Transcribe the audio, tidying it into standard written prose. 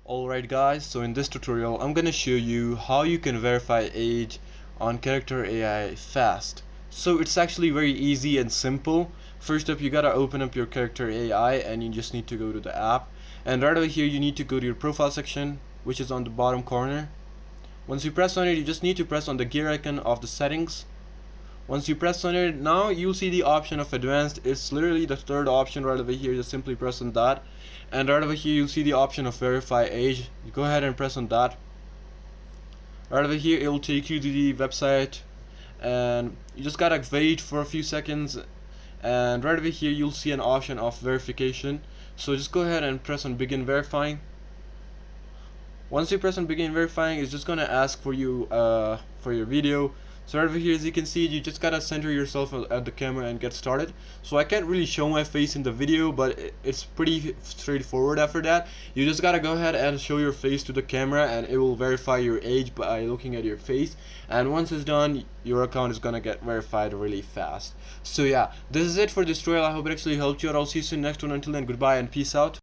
Alright guys, so in this tutorial I'm gonna show you how you can verify age on character AI fast. So it's actually very easy and simple. First up, you gotta open up your character AI and you just need to go to the app, and right over here you need to go to your profile section, which is on the bottom corner. Once you press on it, you just need to press on the gear icon of the settings. Once you press on it, now you'll see the option of advanced. It's literally the third option right over here. Just simply press on that, and right over here you'll see the option of verify age. You go ahead and press on that. Right over here it will take you to the website, and you just gotta wait for a few seconds, and right over here you'll see an option of verification. So just go ahead and press on begin verifying. Once you press on begin verifying, it's just gonna ask for you for your video. So right over here, as you can see, you just gotta center yourself at the camera and get started. So I can't really show my face in the video, but it's pretty straightforward. After that, you just gotta go ahead and show your face to the camera, and it will verify your age by looking at your face. And once it's done, your account is gonna get verified really fast. So yeah, this is it for this tutorial. I hope it actually helped you out. I'll see you soon next one. Until then, goodbye and peace out.